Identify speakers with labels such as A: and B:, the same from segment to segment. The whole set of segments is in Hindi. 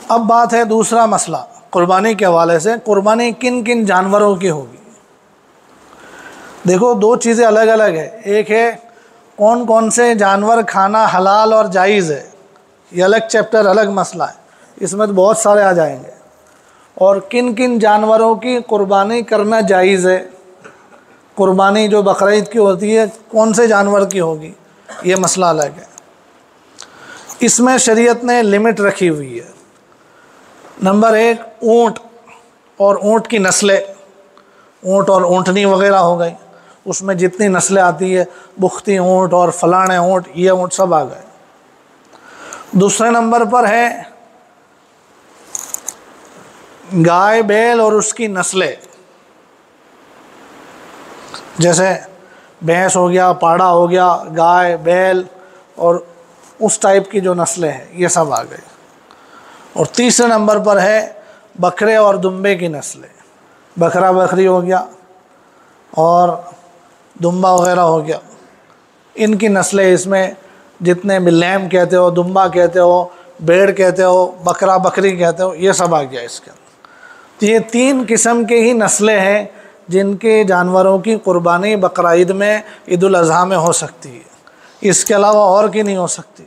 A: अब बात है दूसरा मसला कुर्बानी के हवाले से, कुर्बानी किन किन जानवरों की होगी। देखो दो चीज़ें अलग अलग है, एक है कौन कौन से जानवर खाना हलाल और जायज़ है, ये अलग चैप्टर अलग मसला है, इसमें तो बहुत सारे आ जाएंगे। और किन किन जानवरों की कुर्बानी करना जायज़ है, कुर्बानी जो बकरीद की होती है कौन से जानवर की होगी, ये मसला अलग है। इसमें शरीयत ने लिमिट रखी हुई है। नंबर एक, ऊँट और ऊँट की नस्लें, ऊँट और ऊँटनी वगैरह हो गई, उसमें जितनी नस्लें आती है, बुख्ती ऊँट और फलाने ऊँट, ये ऊँट सब आ गए। दूसरे नंबर पर है गाय बैल और उसकी नस्लें, जैसे भैंस हो गया, पाड़ा हो गया, गाय बैल और उस टाइप की जो नस्लें हैं, ये सब आ गए। और तीसरे नंबर पर है बकरे और दुम्बे की नस्लें, बकरा बकरी हो गया और दुम्बा वगैरह हो गया, इनकी नस्लें, इसमें जितने भी लैम कहते हो, दुम्बा कहते हो, भेड़ कहते हो, बकरा बकरी कहते हो, ये सब आ गया इसके अंदर। तो ये तीन किस्म के ही नस्लें हैं जिनके जानवरों की कुर्बानी बकरा ईद में, ईद उल अज़हा में हो सकती है। इसके अलावा और की नहीं हो सकती,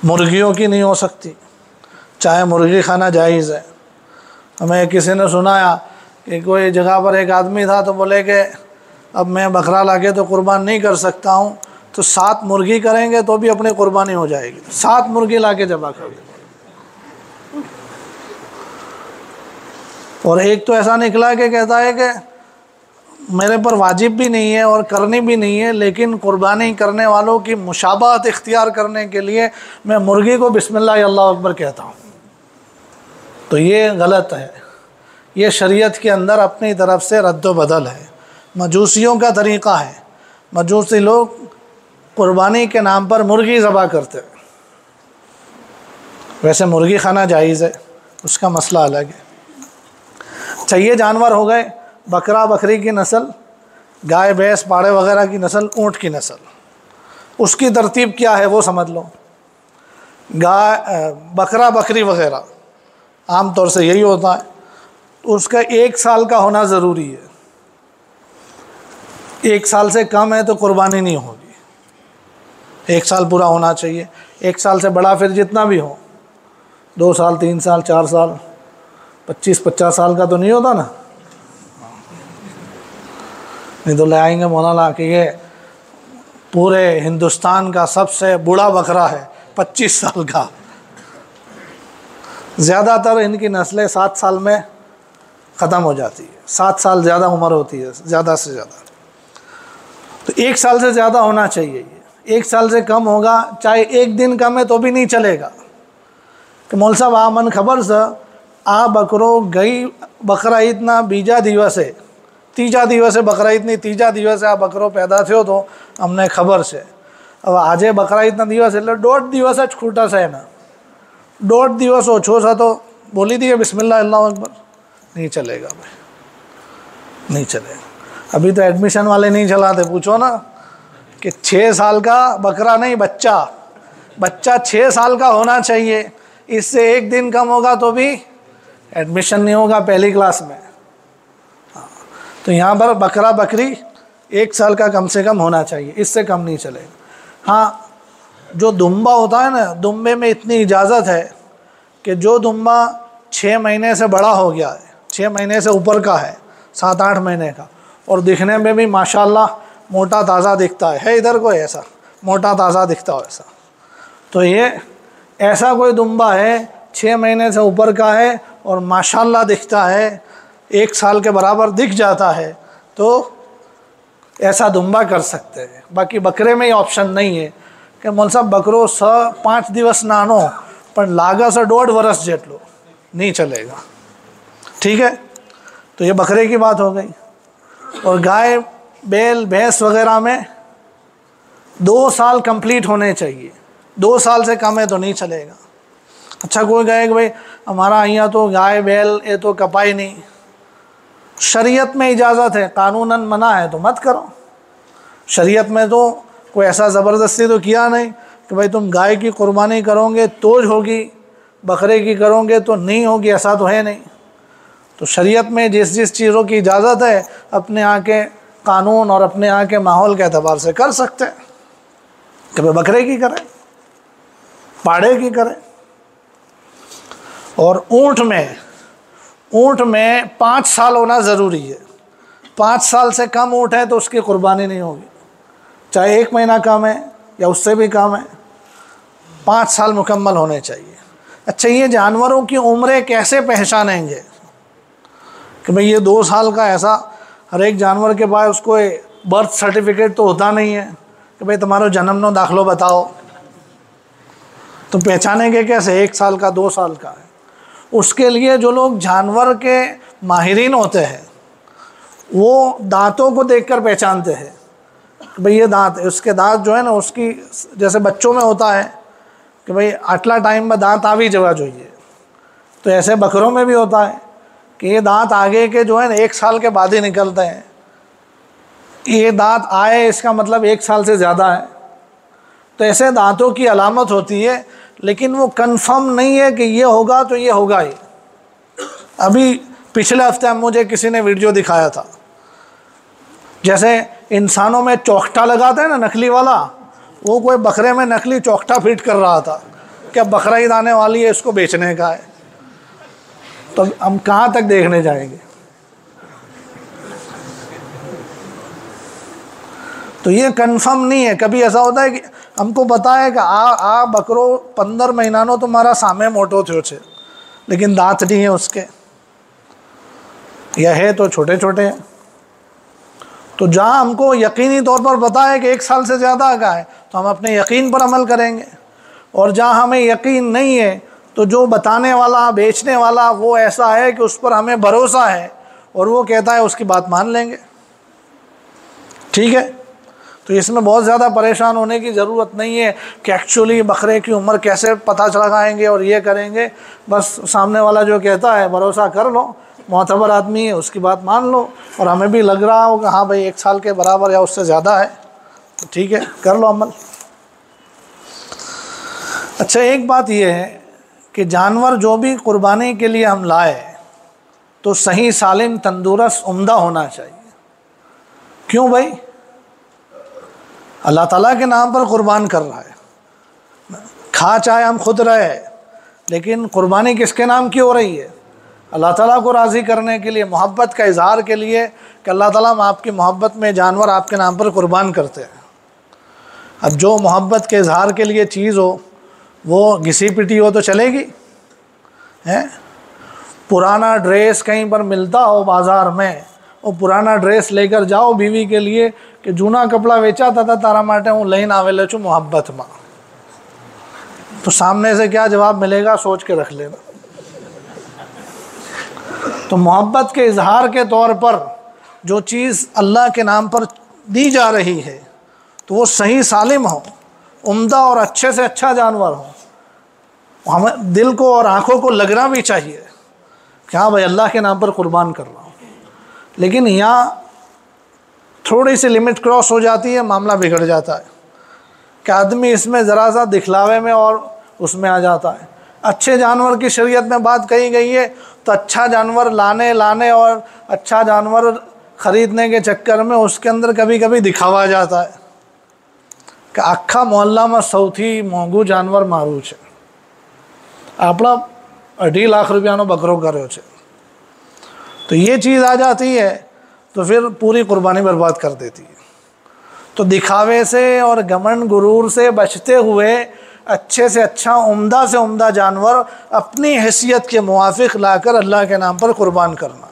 A: मुर्गियों की नहीं हो सकती, चाहे मुर्गी खाना जायज़ है। हमें किसी ने सुनाया कि कोई जगह पर एक आदमी था तो बोले कि अब मैं बकरा लाके तो कुर्बान नहीं कर सकता हूँ, तो 7 मुर्गी करेंगे तो भी अपनी कुर्बानी हो जाएगी, 7 मुर्गी लाके जबा कर दे। और एक तो ऐसा निकला कि कहता है कि मेरे पर वाजिब भी नहीं है और करनी भी नहीं है, लेकिन कुर्बानी करने वालों की मुशाबहत इख्तियार करने के लिए मैं मुर्गी को बिस्मिल्लाह अल्लाह अकबर कहता हूँ। तो ये गलत है, ये शरीयत के अंदर अपनी तरफ से रद्द बदल है, मजूसियों का तरीक़ा है। मजूसी लोग कुर्बानी के नाम पर मुर्गी ज़बा करते हैं, वैसे मुर्गी खाना जायज़ है, उसका मसला अलग है। चाहिए जानवर हो गए बकरा बकरी की नस्ल, गाय भैंस पाड़े वगैरह की नस्ल, ऊँट की नस्ल। उसकी तरतीब क्या है वो समझ लो। गाय बकरा बकरी वगैरह आम तौर से यही होता है, उसका 1 साल का होना ज़रूरी है। 1 साल से कम है तो कुर्बानी नहीं होगी, 1 साल पूरा होना चाहिए। 1 साल से बड़ा फिर जितना भी हो, 2 साल 3 साल 4 साल 25-50 साल का तो नहीं होता ना, नहीं तो ले आएंगे मौलाना कि ये पूरे हिंदुस्तान का सबसे बूढ़ा बकरा है 25 साल का। ज़्यादातर इनकी नस्लें 7 साल में ख़त्म हो जाती है, 7 साल ज़्यादा उम्र होती है ज़्यादा से ज़्यादा। तो 1 साल से ज़्यादा होना चाहिए ये, 1 साल से कम होगा, चाहे 1 दिन कम है तो भी नहीं चलेगा कि मौल साहब आ मन खबर से आ बकरो गई बकरा ईद ना बीजा दिवस है, तीजा दिवस है बकरा ईद नहीं, तीजा दिवस आ बकरो पैदा थयो तो अमने खबर से। अब आजे बकरा ईद ना दिवस એટલે 1.5 દિવસ જ ખૂટા છે એના, 1.5 દિવસ ઓછો છે तो बोली दिए बिस्मिल्लाह अल्लाह अकबर, नहीं चलेगा भाई, नहीं चलेगा। अभी तो एडमिशन वाले नहीं चलाते, पूछो ना कि 6 साल का बकरा नहीं, बच्चा 6 साल का होना चाहिए, इससे 1 दिन कम होगा तो भी एडमिशन नहीं होगा पहली क्लास में। तो यहाँ पर बकरा बकरी 1 साल का कम से कम होना चाहिए, इससे कम नहीं चलेगा। हाँ, जो दुम्बा होता है ना, दुम्बे में इतनी इजाज़त है कि जो दुम्बा 6 महीने से बड़ा हो गया है, 6 महीने से ऊपर का है, 7-8 महीने का, और दिखने में भी माशाल्लाह मोटा ताज़ा दिखता है इधर कोई ऐसा मोटा ताज़ा दिखता हो ऐसा, तो ये ऐसा कोई दुम्बा है 6 महीने से ऊपर का है और माशाल्लाह दिखता है, 1 साल के बराबर दिख जाता है, तो ऐसा दुम्बा कर सकते हैं। बाकी बकरे में ये ऑप्शन नहीं है कि मोल साहब बकरो 5 દિવસ नानो पर लागा से 1.5 વર્ષ જેટલો, नहीं चलेगा। ठीक है, तो ये बकरे की बात हो गई। और गाय बैल भैंस वगैरह में 2 साल कंप्लीट होने चाहिए, 2 साल से कम है तो नहीं चलेगा। अच्छा, कोई कहे कि भाई हमारा यहाँ तो गाय बैल ये तो कपाई नहीं, शरीयत में इजाज़त है, कानूनन मना है तो मत करो। शरीयत में तो कोई ऐसा ज़बरदस्ती तो किया नहीं कि भाई तुम गाय की कुर्बानी करोगे तो होगी, बकरे की करोगे तो नहीं होगी, ऐसा तो है नहीं। तो शरीयत में जिस जिस चीज़ों की इजाज़त है अपने यहाँ के कानून और अपने यहाँ के माहौल के अतबार से कर सकते हैं। कभी बकरे की करें, पाड़े की करें। और ऊँट में 5 साल होना ज़रूरी है। 5 साल से कम ऊँट है तो उसकी कुर्बानी नहीं होगी, चाहे 1 महीना कम है या उससे भी कम है, 5 साल मुकम्मल होने चाहिए। अच्छा, ये जानवरों की उम्रें कैसे पहचानेंगे कि भाई ये 2 साल का, ऐसा हर एक जानवर के पास उसको बर्थ सर्टिफिकेट तो होता नहीं है कि भाई तुम्हारा जन्मनो दाखलो बताओ, तो पहचानेंगे कैसे 1 साल का 2 साल का है। उसके लिए जो लोग जानवर के माहिरीन होते हैं वो दांतों को देखकर पहचानते हैं कि भाई ये दांत, उसके दांत जो है ना, उसकी जैसे बच्चों में होता है कि भाई आटला टाइम में दांत आवी जवा चाहिए, तो ऐसे बकरों में भी होता है कि ये दांत आगे के जो है ना 1 साल के बाद ही निकलते हैं। ये दांत आए इसका मतलब 1 साल से ज़्यादा है। तो ऐसे दांतों की अलामत होती है, लेकिन वो कंफर्म नहीं है कि ये होगा तो ये होगा ही। अभी पिछले हफ्ते मुझे किसी ने वीडियो दिखाया था, जैसे इंसानों में चौखटा लगाते हैं ना नकली वाला, वो कोई बकरे में नकली चौखटा फिट कर रहा था कि अब बकरा ईद आने वाली है, इसको बेचने का है। तो हम कहाँ तक देखने जाएंगे? तो ये कंफर्म नहीं है। कभी ऐसा होता है कि हमको पता है कि आ बकरो 15 महीनानो तुम्हारा सामे मोटो थयो छे, लेकिन दांत नहीं है उसके, यह है तो छोटे छोटे हैं। तो जहाँ हमको यकीनी तौर पर पता है कि 1 साल से ज़्यादा का है तो हम अपने यकीन पर अमल करेंगे, और जहाँ हमें यकीन नहीं है तो जो बताने वाला, बेचने वाला वो ऐसा है कि उस पर हमें भरोसा है और वो कहता है उसकी बात मान लेंगे। ठीक है, तो इसमें बहुत ज़्यादा परेशान होने की ज़रूरत नहीं है कि एक्चुअली बकरे की उम्र कैसे पता लगाएंगे और ये करेंगे। बस सामने वाला जो कहता है भरोसा कर लो, मोतबर आदमी है, उसकी बात मान लो, और हमें भी लग रहा हो कि हाँ भाई 1 साल के बराबर या उससे ज़्यादा है तो ठीक है, कर लो अमल। अच्छा, एक बात यह है कि जानवर जो भी कुर्बानी के लिए हम लाए तो सही सालिम तंदुरुस्त उम्दा होना चाहिए। क्यों भाई? अल्लाह ताला के नाम पर कुर्बान कर रहा है, खा चाहे हम खुद रहे, लेकिन कुर्बानी किसके नाम की हो रही है? अल्लाह ताला को राज़ी करने के लिए, मोहब्बत का इजहार के लिए कि अल्लाह ताला हम आपकी मोहब्बत में जानवर आपके नाम पर कुर्बान करते हैं। अब जो मोहब्बत के इजहार के लिए चीज़ हो वो घिसी पिटी हो तो चलेगी? हैं? पुराना ड्रेस कहीं पर मिलता हो बाज़ार में, वो पुराना ड्रेस लेकर जाओ बीवी के लिए कि जूना कपड़ा वेचा था तारा माटे हूँ लईन आवेले छूँ मोहब्बत में, तो सामने से क्या जवाब मिलेगा सोच के रख लेना। तो मोहब्बत के इजहार के तौर पर जो चीज़ अल्लाह के नाम पर दी जा रही है तो वो सही सालिम हो, उम्दा और अच्छे से अच्छा जानवर हो। हमें दिल को और आँखों को लगना भी चाहिए कि हाँ भाई अल्लाह के नाम पर कुर्बान कर रहा हूँ। लेकिन यहाँ थोड़ी सी लिमिट क्रॉस हो जाती है, मामला बिगड़ जाता है कि आदमी इसमें ज़रा सा दिखलावे में और उसमें आ जाता है। अच्छे जानवर की शरीयत में बात कही गई है तो अच्छा जानवर लाने और अच्छा जानवर ख़रीदने के चक्कर में उसके अंदर कभी कभी दिखावा जाता है कि आखा मोहल्ला में सौथी मोंघू जानवर मारू है, आपड़ा 2.5 लाख रुपयानो बकरो कर्यो छे। तो ये चीज़ आ जाती है तो फिर पूरी कुर्बानी बर्बाद कर देती है। तो दिखावे से और घमंड गुरूर से बचते हुए अच्छे से अच्छा, उम्दा से उम्दा जानवर अपनी हैसियत के मुवाफिक लाकर अल्लाह के नाम पर कुर्बान करना।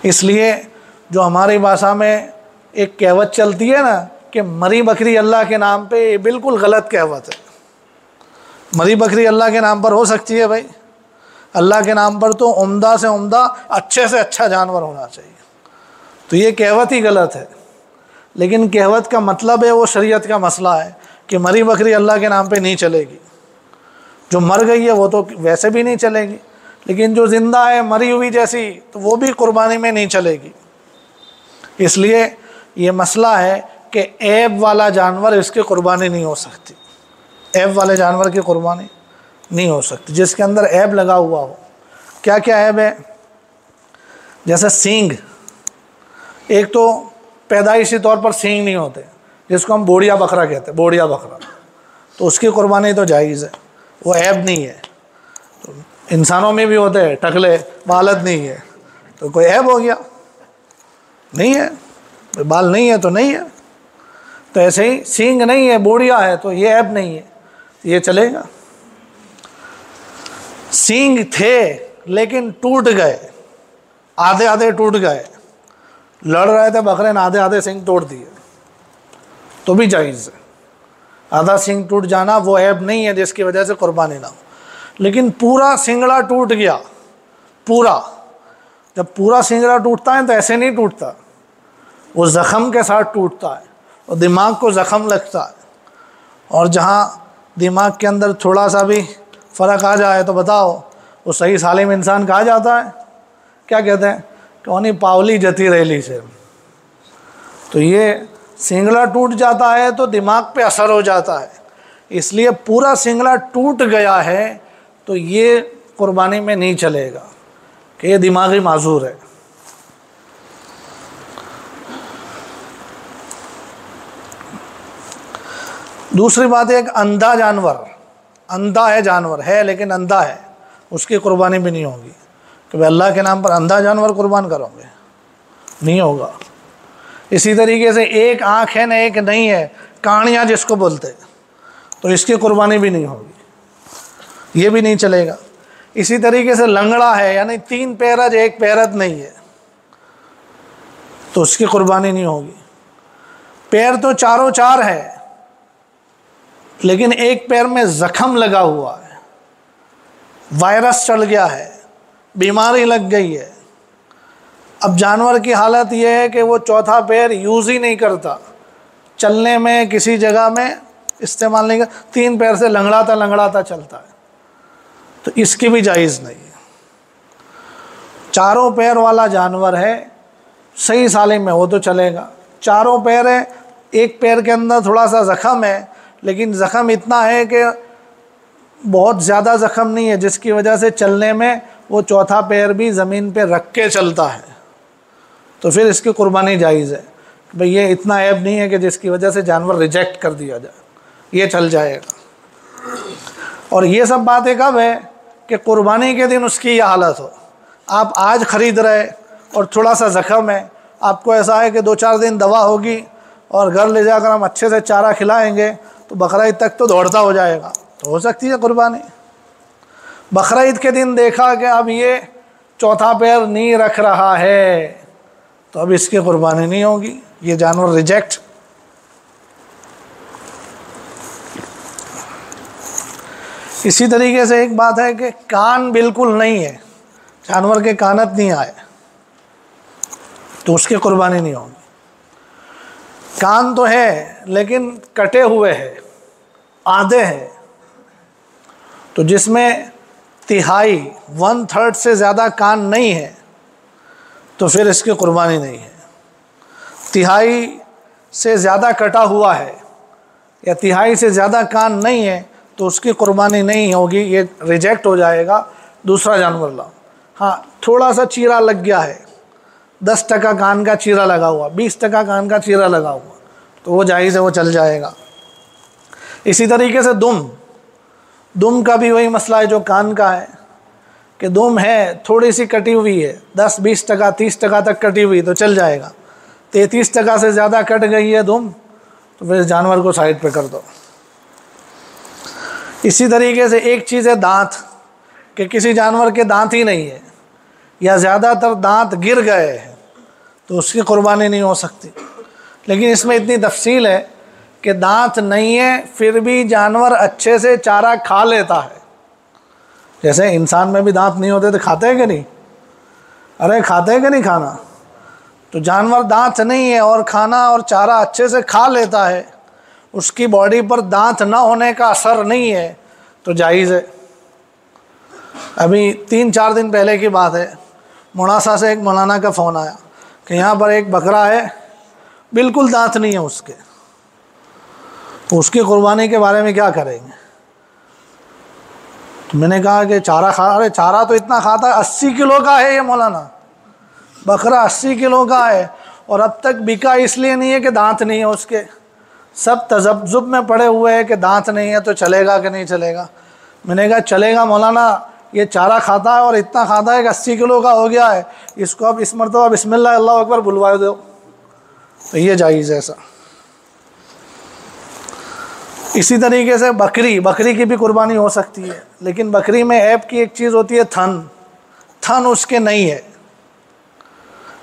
A: इसलिए जो हमारी भाषा में एक कहावत चलती है ना कि मरी बकरी अल्लाह के नाम पे, ये बिल्कुल गलत कहावत है। मरी बकरी अल्लाह के नाम पर हो सकती है भाई? अल्लाह के नाम पर तो उम्दा से उम्दा, अच्छे से अच्छा जानवर होना चाहिए। तो ये कहावत ही गलत है। लेकिन कहावत का मतलब है वो शरीयत का मसला है कि मरी बकरी अल्लाह के नाम पे नहीं चलेगी। जो मर गई है वो तो वैसे भी नहीं चलेगी, लेकिन जो ज़िंदा है मरी हुई जैसी तो वो भी कुर्बानी में नहीं चलेगी। इसलिए ये मसला है कि ऐब वाला जानवर, इसकी कुर्बानी नहीं हो सकती। ऐब वाले जानवर की कुर्बानी नहीं हो सकती। जिसके अंदर ऐब लगा हुआ हो, क्या क्या ऐब है? जैसे सींग, एक तो पैदाइशी तौर पर सींग नहीं होते, जिसको हम बोड़िया बकरा कहते हैं, बोड़िया बकरा, तो उसकी कुर्बानी तो जायज़ है, वो ऐब नहीं है। तो इंसानों में भी होते हैं टकले, बालद नहीं है, तो कोई ऐब हो गया? नहीं है, बाल नहीं है तो नहीं है। तो ऐसे ही सींग नहीं है, बोड़िया है, तो ये ऐब नहीं है, ये चलेगा। सींग थे लेकिन टूट गए, आधे आधे टूट गए, लड़ रहे थे बकरे ने, आधे आधे सींग तोड़ दिए, तो भी जायज़ है। आधा सींग टूट जाना वो ऐब नहीं है जिसकी वजह से कुर्बानी ना हो। लेकिन पूरा सिंगड़ा टूट गया, पूरा, जब पूरा सिंगड़ा टूटता है तो ऐसे नहीं टूटता, वो ज़ख़म के साथ टूटता है, और दिमाग को ज़ख़म लगता है। और जहाँ दिमाग के अंदर थोड़ा सा भी फ़र्क आ जाए तो बताओ, वो सही सालिम इंसान कहा जाता है? क्या कहते हैं? कौनी पावली जती रेली से। तो ये सिंगड़ा टूट जाता है तो दिमाग पे असर हो जाता है, इसलिए पूरा सिंगड़ा टूट गया है तो ये कुर्बानी में नहीं चलेगा कि ये दिमागी माजूर है। दूसरी बात है, एक अंधा जानवर, अंधा है, जानवर है लेकिन अंधा है, उसकी कुर्बानी भी नहीं होगी कि भाई अल्लाह के नाम पर अंधा जानवर कुर्बान करोगे, नहीं होगा। इसी तरीके से एक आँख है ना एक नहीं है, कानिया जिसको बोलते, तो इसकी कुर्बानी भी नहीं होगी, ये भी नहीं चलेगा। इसी तरीके से लंगड़ा है, यानी 3 पैरज 1 पैरज नहीं है, तो उसकी कुर्बानी नहीं होगी। पैर तो चारों 4 है लेकिन एक पैर में ज़ख़म लगा हुआ है, वायरस चढ़ गया है, बीमारी लग गई है। अब जानवर की हालत यह है कि वो चौथा पैर यूज़ ही नहीं करता, चलने में किसी जगह में इस्तेमाल नहीं कर, 3 पैर से लंगड़ाता चलता है, तो इसकी भी जायज़ नहीं है। चारों पैर वाला जानवर है, सही सालिम है, वो तो चलेगा। चारों पैर है, एक पैर के अंदर थोड़ा सा ज़ख़म है, लेकिन ज़ख़म इतना है कि बहुत ज़्यादा ज़ख़म नहीं है, जिसकी वजह से चलने में वो चौथा पैर भी ज़मीन पे रख के चलता है, तो फिर इसकी कुर्बानी जायज़ है। भाई ये इतना ऐब नहीं है कि जिसकी वजह से जानवर रिजेक्ट कर दिया जाए, ये चल जाएगा। और ये सब बातें कब है कि कुर्बानी के दिन उसकी ये हालत हो। आप आज ख़रीद रहे और थोड़ा सा ज़ख़म है, आपको ऐसा है कि 2-4 दिन दवा होगी और घर ले जाकर हम अच्छे से चारा खिलाएंगे तो बकरा ईद तक तो दौड़ता हो जाएगा, तो हो सकती है कुर्बानी। बकरा ईद के दिन देखा कि अब ये चौथा पैर नहीं रख रहा है, तो अब इसकी कुर्बानी नहीं होगी, ये जानवर रिजेक्ट। इसी तरीके से एक बात है कि कान बिल्कुल नहीं है, जानवर के कानत नहीं आए, तो उसकी कुर्बानी नहीं होगी। कान तो है लेकिन कटे हुए हैं, आधे हैं, तो जिसमें 1/3 से ज़्यादा कान नहीं है तो फिर इसकी कुर्बानी नहीं है। 1/3 से ज़्यादा कटा हुआ है या 1/3 से ज़्यादा कान नहीं है तो उसकी कुर्बानी नहीं होगी, ये रिजेक्ट हो जाएगा, दूसरा जानवर लाओ। हाँ, थोड़ा सा चीरा लग गया है, 10% कान का चीरा लगा हुआ, 20% कान का चीरा लगा हुआ, तो वो जायज़ है, वो चल जाएगा। इसी तरीके से दुम का भी वही मसला है जो कान का है कि दुम है थोड़ी सी कटी हुई है, 10-20% 30% तक कटी हुई तो चल जाएगा। 33% से ज़्यादा कट गई है दुम तो फिर जानवर को साइड पे कर दो। इसी तरीके से एक चीज़ है दांत, कि किसी जानवर के दांत ही नहीं है या ज़्यादातर दांत गिर गए हैं तो उसकी कुर्बानी नहीं हो सकती। लेकिन इसमें इतनी तफसील है कि दांत नहीं है फिर भी जानवर अच्छे से चारा खा लेता है। जैसे इंसान में भी दांत नहीं होते तो खाते हैं कि नहीं? अरे खाते हैं कि नहीं खाना? तो जानवर दांत नहीं है और खाना और चारा अच्छे से खा लेता है, उसकी बॉडी पर दांत ना होने का असर नहीं है तो जायज़ है। अभी 3-4 दिन पहले की बात है, मुनासा से एक मौलाना का फ़ोन आया कि यहाँ पर एक बकरा है बिल्कुल दांत नहीं है उसके, तो उसकी कुर्बानी के बारे में क्या करेंगे? तो मैंने कहा कि चारा खा, अरे चारा तो इतना खाता है, 80 किलो का है ये मौलाना, बकरा 80 किलो का है, और अब तक बिका इसलिए नहीं है कि दांत नहीं है उसके, सब तजब्जुब में पड़े हुए हैं कि दांत नहीं है तो चलेगा कि नहीं चलेगा। मैंने कहा चलेगा मौलाना, ये चारा खाता है और इतना खाता है कि 80 किलो का हो गया है, इसको अब इस मरतबा बिस्मिल्लाह अल्लाह अकबर बुलवा दो, तो ये जायज़ है ऐसा। इसी तरीके से बकरी की भी कुर्बानी हो सकती है, लेकिन बकरी में ऐप की एक चीज़ होती है, थन उसके नहीं है,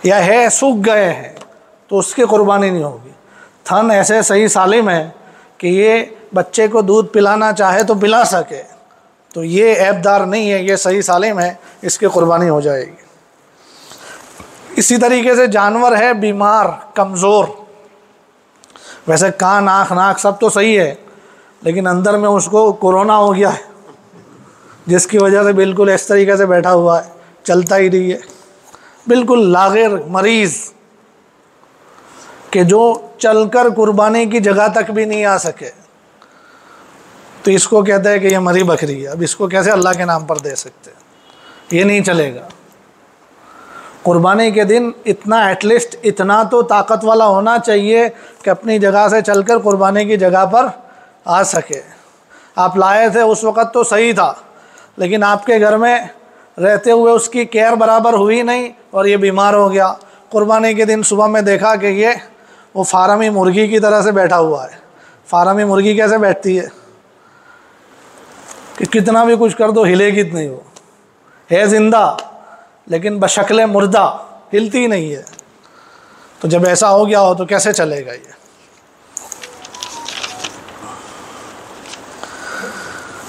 A: या है सूख गए हैं, तो उसकी कुर्बानी नहीं होगी। थन ऐसे सही सालिम है कि ये बच्चे को दूध पिलाना चाहे तो पिला सके, तो ये ऐबदार नहीं है, ये सही सालिम है, इसकी कुर्बानी हो जाएगी। इसी तरीके से जानवर है बीमार कमज़ोर, वैसे कान आँख नाक सब तो सही है, लेकिन अंदर में उसको कोरोना हो गया है, जिसकी वजह से बिल्कुल इस तरीके से बैठा हुआ है, चलता ही नहीं है, बिल्कुल लागिर मरीज़ कि जो चलकर कुर्बानी की जगह तक भी नहीं आ सके, तो इसको कहते हैं कि ये मरी बकरी है। अब इसको कैसे अल्लाह के नाम पर दे सकते हैं, ये नहीं चलेगा। कुर्बानी के दिन इतना एटलीस्ट इतना तो ताकत वाला होना चाहिए कि अपनी जगह से चलकर कुर्बानी की जगह पर आ सके। आप लाए थे उस वक़्त तो सही था, लेकिन आपके घर में रहते हुए उसकी केयर बराबर हुई नहीं और ये बीमार हो गया। कुर्बानी के दिन सुबह में देखा कि ये वो फार्मी मुर्गी की तरह से बैठा हुआ है। फार्मी मुर्गी कैसे बैठती है कि कितना भी कुछ कर दो हिलेगी नहीं, वो है ज़िंदा लेकिन बशक्ल मुर्दा, हिलती नहीं है। तो जब ऐसा हो गया हो तो कैसे चलेगा ये।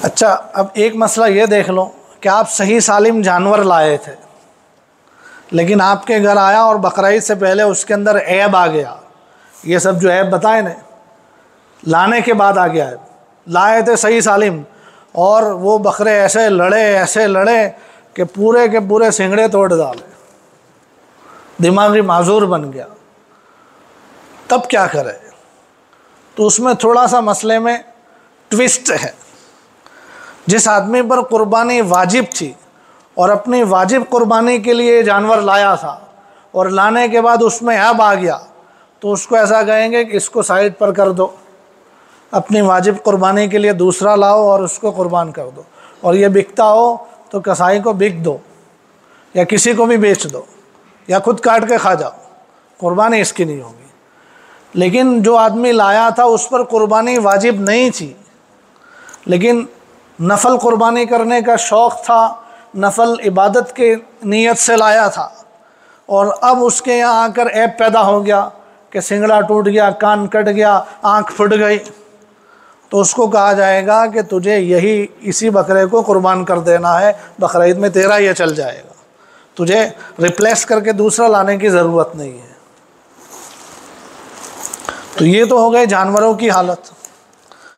A: अच्छा, अब एक मसला ये देख लो कि आप सही सालिम जानवर लाए थे, लेकिन आपके घर आया और बकरीद से पहले उसके अंदर ऐब आ गया। ये सब जो ऐब बताए ना, लाने के बाद आ गया है। लाए थे सही सालिम और वो बकरे ऐसे लड़े कि पूरे के पूरे सिंगड़े तोड़ डाले, दिमागी माजूर बन गया। तब क्या करे? तो उसमें थोड़ा सा मसले में ट्विस्ट है। जिस आदमी पर कुर्बानी वाजिब थी और अपनी वाजिब कुर्बानी के लिए जानवर लाया था और लाने के बाद उसमें ऐब आ गया, तो उसको ऐसा कहेंगे कि इसको साइड पर कर दो, अपनी वाजिब कुर्बानी के लिए दूसरा लाओ और उसको कुर्बान कर दो, और ये बिकता हो तो कसाई को बिक दो या किसी को भी बेच दो या खुद काट के खा जाओ, कुर्बानी इसकी नहीं होगी। लेकिन जो आदमी लाया था उस पर कुर्बानी वाजिब नहीं थी, लेकिन नफल कुर्बानी करने का शौक़ था, नफल इबादत के नीयत से लाया था, और अब उसके यहाँ आकर ऐब पैदा हो गया कि सिंगड़ा टूट गया, कान कट गया, आँख फुट गई, तो उसको कहा जाएगा कि तुझे यही इसी बकरे को कुर्बान कर देना है, बकरीद में तेरा ये चल जाएगा, तुझे रिप्लेस करके दूसरा लाने की ज़रूरत नहीं है। तो ये तो हो गए जानवरों की हालत।